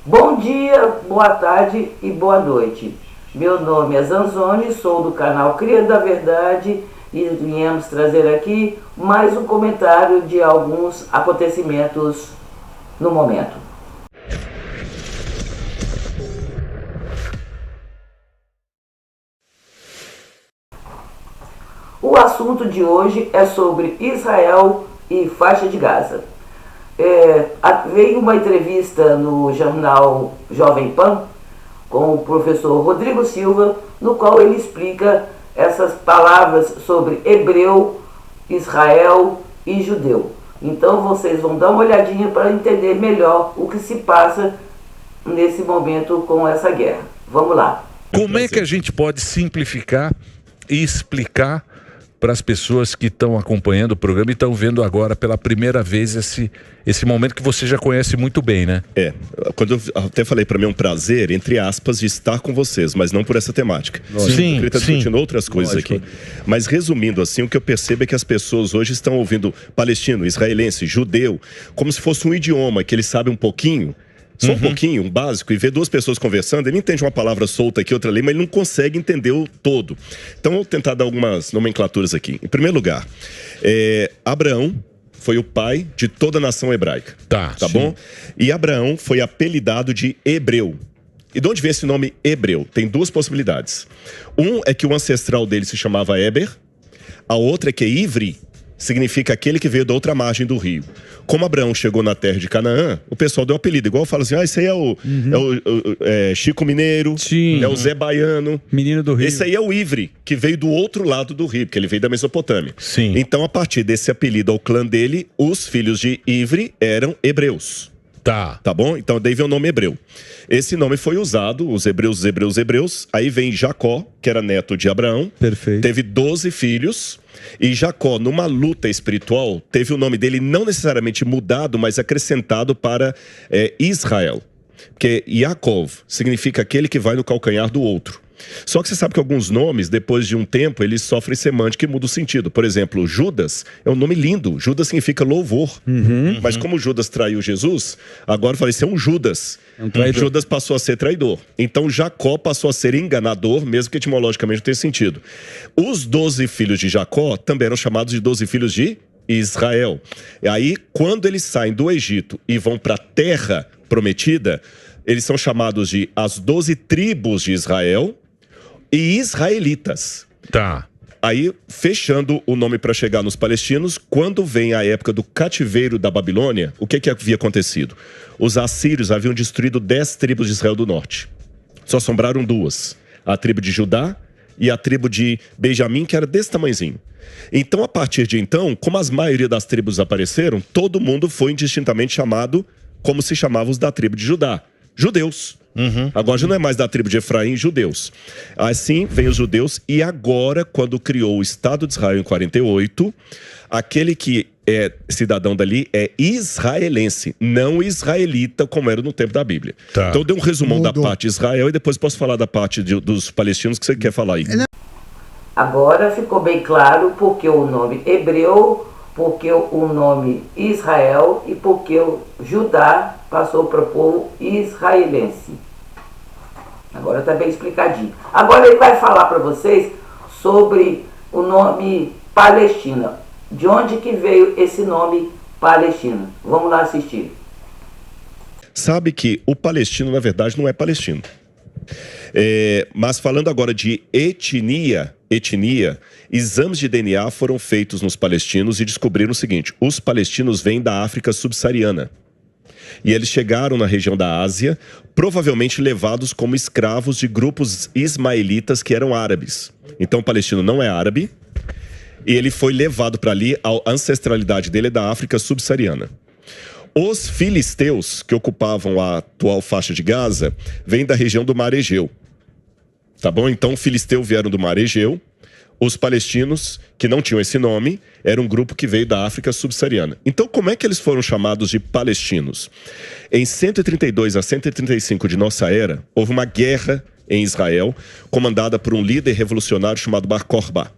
Bom dia, boa tarde e boa noite. Meu nome é Zanzoni, sou do canal Cria da Verdade e viemos trazer aqui mais um comentário de alguns acontecimentos no momento. O assunto de hoje é sobre Israel e faixa de Gaza. Veio uma entrevista no jornal Jovem Pan com o professor Rodrigo Silva, no qual ele explica essas palavras sobre hebreu, Israel e judeu. Então vocês vão dar uma olhadinha para entender melhor o que se passa nesse momento com essa guerra. Vamos lá. Como é que a gente pode simplificar e explicar para as pessoas que estão acompanhando o programa e estão vendo agora pela primeira vez esse momento que você já conhece muito bem, né? Quando eu até falei, para mim é um prazer, entre aspas, de estar com vocês, mas não por essa temática. Sim, eu queria estar discutindo outras coisas aqui. Mas resumindo assim, o que eu percebo é que as pessoas hoje estão ouvindo palestino, israelense, judeu, como se fosse um idioma que eles sabem um pouquinho, só um pouquinho, um básico, e vê duas pessoas conversando, ele entende uma palavra solta aqui, outra ali, mas ele não consegue entender o todo. Então, eu vou tentar dar algumas nomenclaturas aqui. Em primeiro lugar, Abraão foi o pai de toda a nação hebraica. Tá bom? E Abraão foi apelidado de hebreu. E de onde vem esse nome hebreu? Tem duas possibilidades. Um é que o ancestral dele se chamava Eber, a outra é que Ivri significa aquele que veio da outra margem do rio. Como Abraão chegou na terra de Canaã, o pessoal deu um apelido. Igual fala assim, esse aí é o Chico Mineiro, é o Zé Baiano. Menino do Rio. Esse aí é o Ivri, que veio do outro lado do rio, porque ele veio da Mesopotâmia. Sim. Então, a partir desse apelido ao clã dele, os filhos de Ivri eram hebreus. Tá bom? Então, daí vem o nome hebreu. Esse nome foi usado, os hebreus. Aí vem Jacó, que era neto de Abraão. Perfeito. Teve 12 filhos. E Jacó, numa luta espiritual, teve o nome dele não necessariamente mudado, mas acrescentado para Israel. Porque Yaakov significa aquele que vai no calcanhar do outro. Só que você sabe que alguns nomes, depois de um tempo, eles sofrem semântica e mudam o sentido. Por exemplo, Judas é um nome lindo. Judas significa louvor. Mas como Judas traiu Jesus, agora vai ser um Judas. Judas passou a ser traidor. Então Jacó passou a ser enganador, mesmo que etimologicamente não tenha sentido. Os 12 filhos de Jacó também eram chamados de 12 filhos de Israel. E aí, quando eles saem do Egito e vão para a terra prometida, eles são chamados de as 12 tribos de Israel e israelitas. Aí, fechando o nome para chegar nos palestinos, quando vem a época do cativeiro da Babilônia, o que havia acontecido? Os assírios haviam destruído 10 tribos de Israel do norte. Só sobraram 2. A tribo de Judá e a tribo de Benjamim, que era desse tamanhozinho. Então, a partir de então, como a maioria das tribos apareceram, todo mundo foi indistintamente chamado como se chamavam os da tribo de Judá. Judeus. Agora já não é mais da tribo de Efraim, judeus. Assim vem os judeus, e agora, quando criou o Estado de Israel em 48, aquele que é cidadão dali é israelense, não israelita, como era no tempo da Bíblia. Então deu um resumão da parte de Israel e depois posso falar da parte dos palestinos que você quer falar aí. Agora ficou bem claro porque o nome hebreu, porque o nome Israel e porque o Judá passou para o povo israelense. Agora está bem explicadinho. Agora ele vai falar para vocês sobre o nome Palestina. De onde que veio esse nome Palestina? Vamos lá assistir. Sabe que o palestino, na verdade, não é palestino. Mas falando agora de etnia, exames de DNA foram feitos nos palestinos e descobriram o seguinte: os palestinos vêm da África subsaariana. E eles chegaram na região da Ásia, provavelmente levados como escravos de grupos ismaelitas que eram árabes. Então o palestino não é árabe, e ele foi levado para ali, a ancestralidade dele é da África subsaariana. Os filisteus, que ocupavam a atual faixa de Gaza, vêm da região do Mar Egeu. Tá bom? Então, os filisteus vieram do Mar Egeu. Os palestinos, que não tinham esse nome, era um grupo que veio da África subsaariana. Então, como é que eles foram chamados de palestinos? Em 132 a 135 de nossa era, houve uma guerra em Israel, comandada por um líder revolucionário chamado Bar Kokhba.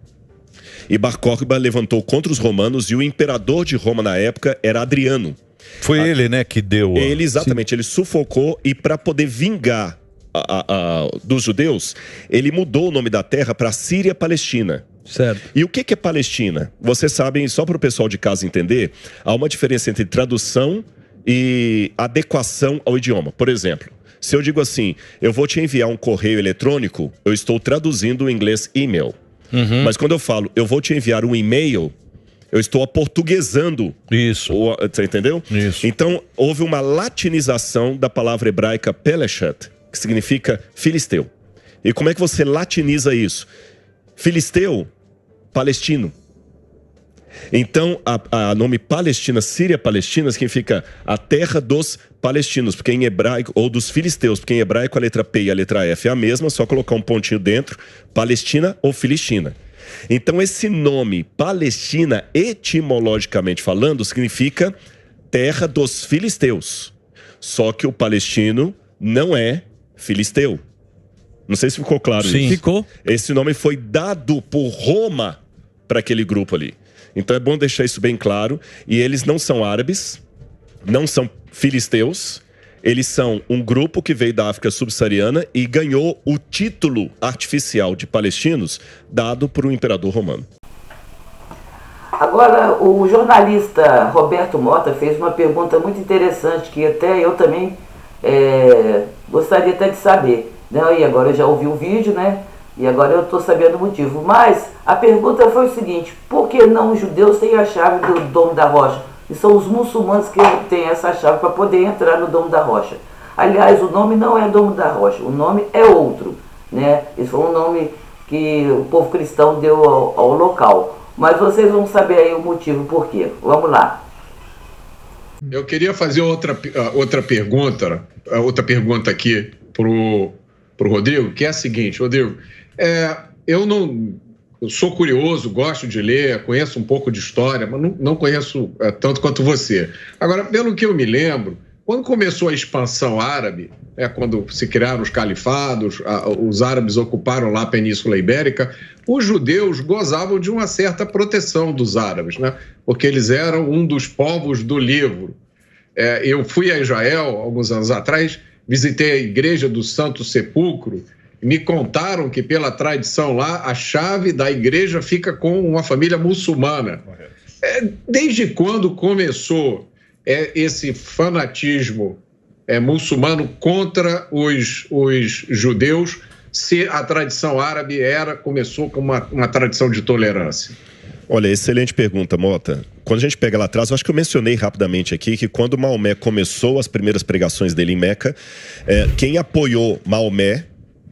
E Bar Kokhba levantou contra os romanos, e o imperador de Roma na época era Adriano. Foi ele, né, que deu... Ele, exatamente, ele sufocou, e para poder vingar dos judeus, ele mudou o nome da terra para Síria-Palestina. Certo. E o que é Palestina? Vocês sabem, só para o pessoal de casa entender, há uma diferença entre tradução e adequação ao idioma. Por exemplo, se eu digo assim, eu vou te enviar um correio eletrônico, eu estou traduzindo o inglês e-mail. Mas quando eu falo, eu vou te enviar um e-mail, eu estou aportuguesando. Isso. Você entendeu? Isso. Então, houve uma latinização da palavra hebraica Peleshet, que significa filisteu. E como é que você latiniza isso? Filisteu, palestino. Então, a nome Palestina, Síria-Palestina, significa a terra dos palestinos, porque em hebraico, ou dos filisteus, porque em hebraico a letra P e a letra F é a mesma, só colocar um pontinho dentro, Palestina ou Filistina. Então, esse nome Palestina, etimologicamente falando, significa terra dos filisteus. Só que o palestino não é filisteu. Não sei se ficou claro isso. Sim, ficou. Esse nome foi dado por Roma para aquele grupo ali. Então é bom deixar isso bem claro. E eles não são árabes, não são filisteus. Eles são um grupo que veio da África subsaariana e ganhou o título artificial de palestinos dado por um imperador romano. Agora, o jornalista Roberto Mota fez uma pergunta muito interessante que até eu também gostaria até de saber. E agora eu já ouvi o vídeo, né? E agora eu estou sabendo o motivo. Mas a pergunta foi o seguinte: por que não os judeus têm a chave do Domo da Rocha? E são os muçulmanos que têm essa chave para poder entrar no Domo da Rocha. Aliás, o nome não é Domo da Rocha, o nome é outro, né? Esse foi um nome que o povo cristão deu ao local. Mas vocês vão saber aí o motivo por quê. Vamos lá. Eu queria fazer outra pergunta aqui pro Rodrigo, que é a seguinte: Rodrigo, eu sou curioso, gosto de ler, conheço um pouco de história, mas não conheço tanto quanto você. Agora, pelo que eu me lembro, quando começou a expansão árabe, quando se criaram os califados, os árabes ocuparam lá a Península Ibérica, os judeus gozavam de uma certa proteção dos árabes, né? Porque eles eram um dos povos do livro. Eu fui a Israel alguns anos atrás, visitei a igreja do Santo Sepulcro, e me contaram que, pela tradição lá, a chave da igreja fica com uma família muçulmana. Desde quando começou esse fanatismo muçulmano contra os judeus, se a tradição árabe começou com uma tradição de tolerância? Olha, excelente pergunta, Mota. Quando a gente pega lá atrás, eu acho que eu mencionei rapidamente aqui que quando Maomé começou as primeiras pregações dele em Meca, quem apoiou Maomé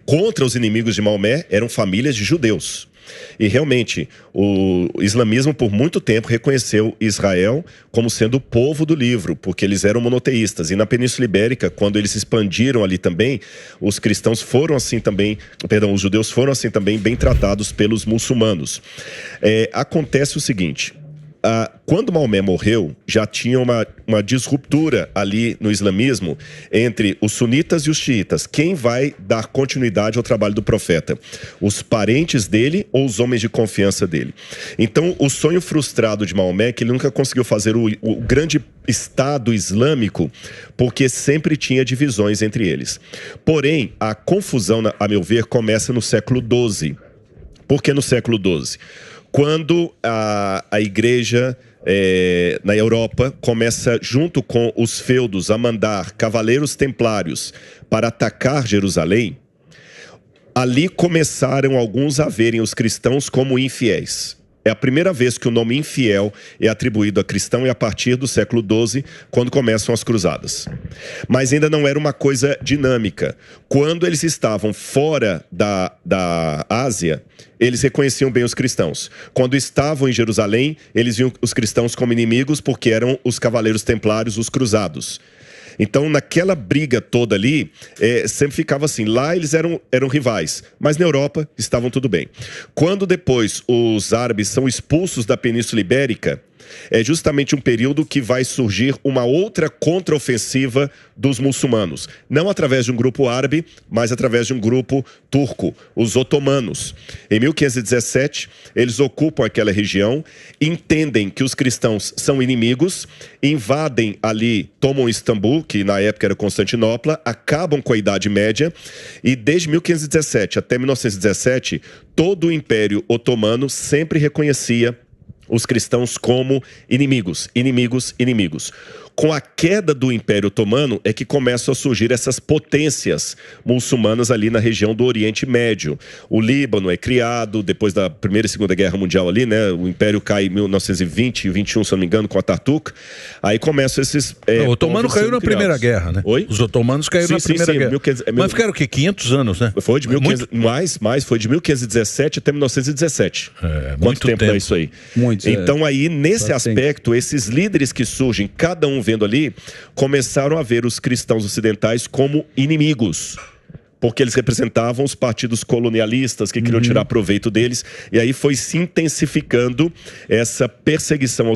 contra os inimigos de Maomé eram famílias de judeus. E realmente, o islamismo por muito tempo reconheceu Israel como sendo o povo do livro, porque eles eram monoteístas. E na Península Ibérica, quando eles se expandiram ali também, os judeus foram assim também bem tratados pelos muçulmanos. Acontece o seguinte: quando Maomé morreu, já tinha uma disruptura ali no islamismo entre os sunitas e os xiitas. Quem vai dar continuidade ao trabalho do profeta? Os parentes dele ou os homens de confiança dele? Então, o sonho frustrado de Maomé é que ele nunca conseguiu fazer o grande Estado Islâmico, porque sempre tinha divisões entre eles. Porém, a confusão, a meu ver, começa no século XII. Por que no século XII? Quando a igreja na Europa começa, junto com os feudos, a mandar cavaleiros templários para atacar Jerusalém, ali começaram alguns a verem os cristãos como infiéis. É a primeira vez que o nome infiel é atribuído a cristão, e a partir do século XII, quando começam as cruzadas. Mas ainda não era uma coisa dinâmica. Quando eles estavam fora da Ásia, eles reconheciam bem os cristãos. Quando estavam em Jerusalém, eles viam os cristãos como inimigos, porque eram os cavaleiros templários, os cruzados. Então, naquela briga toda ali, sempre ficava assim. Lá eles eram rivais, mas na Europa estavam tudo bem. Quando depois os árabes são expulsos da Península Ibérica, é justamente um período que vai surgir uma outra contraofensiva dos muçulmanos. Não através de um grupo árabe, mas através de um grupo turco, os otomanos. Em 1517, eles ocupam aquela região, entendem que os cristãos são inimigos, invadem ali, tomam Istambul, que na época era Constantinopla, acabam com a Idade Média, e desde 1517 até 1917, todo o Império Otomano sempre reconhecia os cristãos como inimigos, inimigos, inimigos. Com a queda do Império Otomano é que começam a surgir essas potências muçulmanas ali na região do Oriente Médio. O Líbano é criado depois da Primeira e Segunda Guerra Mundial ali, né? O Império cai em 1920 e 21, se não me engano, com Ataturk. Aí começam esses... o otomano caiu na Primeira Guerra, né? Oi? Os otomanos caíram na Primeira Guerra. Mas ficaram o quê? 500 anos, né? Foi de 1500, mais, foi de 1517 até 1917. Quanto tempo é isso aí? Muito. Então aí, nesse aspecto, esses líderes que surgem, cada um vendo ali, começaram a ver os cristãos ocidentais como inimigos, porque eles representavam os partidos colonialistas que queriam tirar proveito deles, e aí foi se intensificando essa perseguição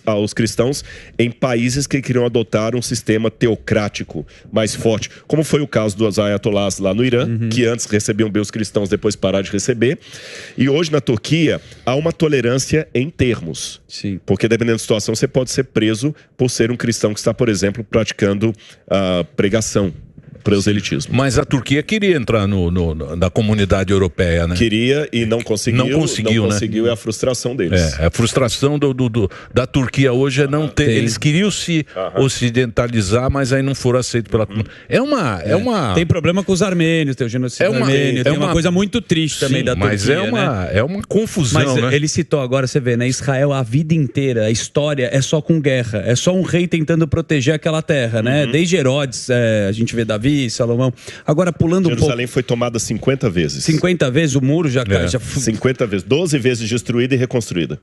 aos cristãos em países que queriam adotar um sistema teocrático mais forte, como foi o caso dos ayatollahs lá no Irã, que antes recebiam bem os cristãos, depois pararam de receber, e hoje na Turquia há uma tolerância em termos. Sim. Porque dependendo da situação você pode ser preso por ser um cristão que está, por exemplo, praticando a pregação, proselitismo. Mas a Turquia queria entrar na comunidade europeia, né? Queria e não conseguiu. Não conseguiu, né? É a frustração deles. A frustração da Turquia hoje é não ter... Eles queriam se ocidentalizar, mas aí não foram aceitos pela comunidade. Tem problema com os armênios, tem o genocídio armênio, tem uma coisa muito triste também da Turquia, mas é uma confusão, mas né? ele citou agora, você vê, né? Israel, a vida inteira, a história é só com guerra, é só um rei tentando proteger aquela terra, né? Desde Herodes, a gente vê Davi, Salomão. Agora, pulando um pouco... Jerusalém foi tomada 50 vezes. 50 vezes? O muro já... 50 vezes. 12 vezes destruída e reconstruída.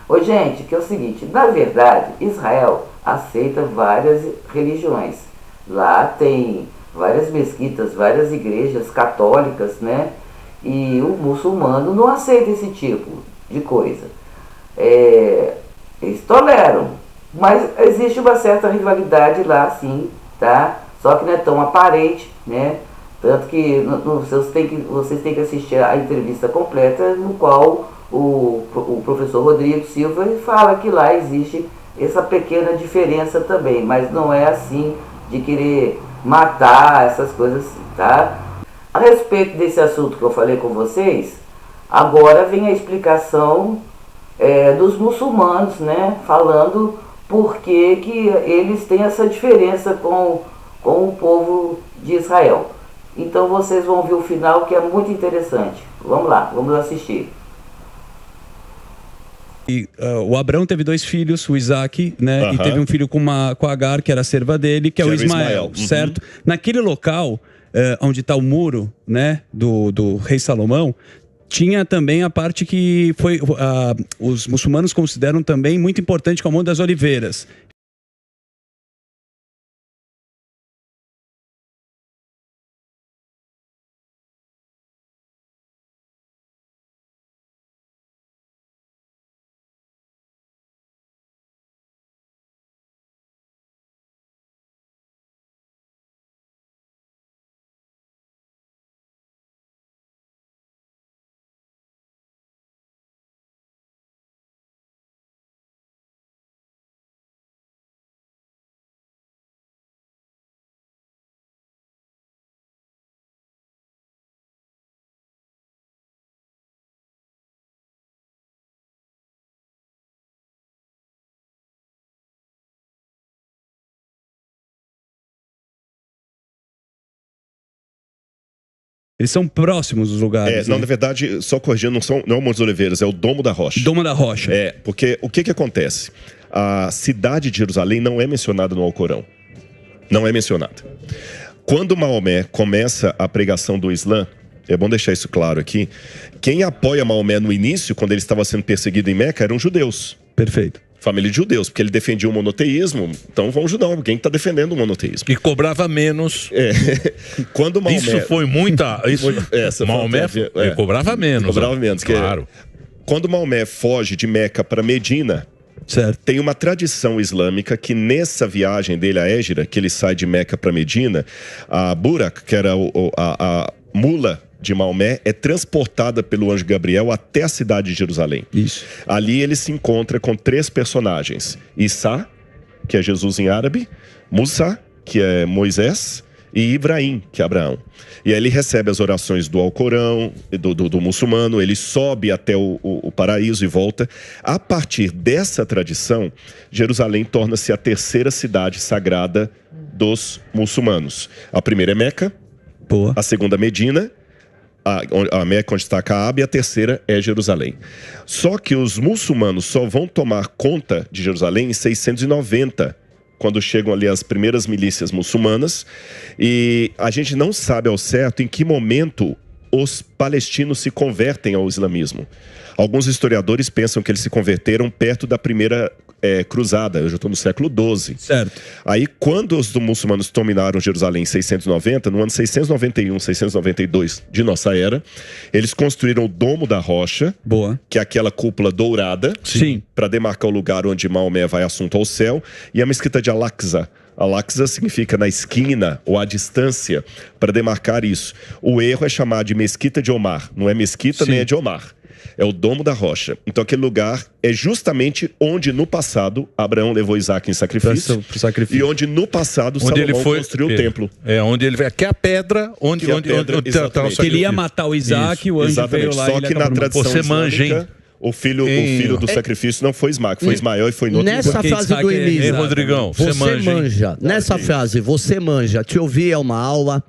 Ô, gente, que é o seguinte, na verdade, Israel aceita várias religiões. Lá tem várias mesquitas, várias igrejas católicas, né? E o muçulmano não aceita esse tipo de coisa. Eles toleram, mas existe uma certa rivalidade lá, sim, tá? Só que não é tão aparente, né? Tanto que vocês têm que assistir a entrevista completa, no qual o professor Rodrigo Silva fala que lá existe essa pequena diferença também, mas não é assim de querer matar essas coisas, tá? A respeito desse assunto que eu falei com vocês, agora vem a explicação dos muçulmanos, né? Falando por que eles têm essa diferença com o povo de Israel. Então vocês vão ver o final, que é muito interessante. Vamos lá, vamos assistir. E, o Abrão teve 2 filhos, o Isaac, né? E teve um filho com a Agar, que era a serva dele, que é o Ismael, certo? Naquele local onde está o muro, né, do rei Salomão, tinha também a parte que foi os muçulmanos consideram também muito importante, que é o Monte das Oliveiras. Eles são próximos dos lugares. Não, na verdade, só corrigindo, não é o Monte das Oliveiras, é o Domo da Rocha. Domo da Rocha. Porque o que acontece? A cidade de Jerusalém não é mencionada no Alcorão. Não é mencionada. Quando Maomé começa a pregação do Islã, é bom deixar isso claro aqui, quem apoia Maomé no início, quando ele estava sendo perseguido em Meca, eram judeus. Perfeito. Família de judeus, porque ele defendia o monoteísmo, então vão ajudar alguém que está defendendo o monoteísmo. E cobrava menos. Quando Maomé... Isso foi muita... Maomé ele cobrava menos. Cobrava menos. Claro. quando Maomé foge de Meca para Medina, certo, tem uma tradição islâmica que nessa viagem dele a Égira, que ele sai de Meca para Medina, a Burak, que era a mula de Maomé, é transportada pelo anjo Gabriel até a cidade de Jerusalém. Isso. Ali ele se encontra com 3 personagens: Isa, que é Jesus em árabe, Musa, que é Moisés, e Ibrahim, que é Abraão. E aí ele recebe as orações do Alcorão, do muçulmano, ele sobe até o paraíso e volta. A partir dessa tradição, Jerusalém torna-se a 3ª cidade sagrada dos muçulmanos. A primeira é Meca, boa, a segunda Medina, a Meca onde está a Caaba, e a 3ª é Jerusalém. Só que os muçulmanos só vão tomar conta de Jerusalém em 690, quando chegam ali as primeiras milícias muçulmanas, e a gente não sabe ao certo em que momento os palestinos se convertem ao islamismo. Alguns historiadores pensam que eles se converteram perto da primeira cruzada, eu já estou no século XII. Certo. Aí, quando os muçulmanos dominaram Jerusalém em 690, no ano 691, 692 de nossa era, eles construíram o Domo da Rocha, boa, que é aquela cúpula dourada, sim, para demarcar o lugar onde Maomé vai assunto ao céu, e a mesquita de Al-Aqsa. Al-Aqsa significa na esquina ou à distância, para demarcar isso. O erro é chamar de mesquita de Omar, não é mesquita, sim, nem é de Omar. É o Domo da Rocha. Então aquele lugar é justamente onde no passado Abraão levou Isaac em sacrifício, e onde no passado Salomão construiu o templo. Onde ele veio. Aqui é a pedra onde tá o sacrifício. Ele ia matar o Isaac, o anjo veio lá. Só que na tradição você manja, hein? O filho do sacrifício não foi Ismael, foi Ismael e foi no outro nessa lugar. frase do Elisa, Ei, Rodrigão, você manja. Nessa frase, você manja. Te ouvir é uma aula,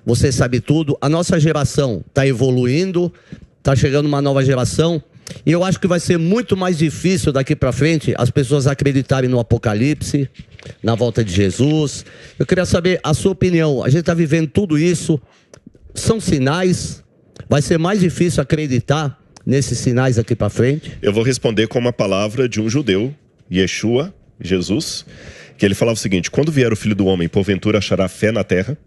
você sabe tudo. A nossa geração está evoluindo, está chegando uma nova geração, e eu acho que vai ser muito mais difícil daqui para frente as pessoas acreditarem no Apocalipse, na volta de Jesus. Eu queria saber a sua opinião. A gente está vivendo tudo isso, são sinais, vai ser mais difícil acreditar nesses sinais aqui para frente? Eu vou responder com uma palavra de um judeu, Yeshua, Jesus, que ele falava o seguinte: quando vier o Filho do Homem, porventura achará fé na terra?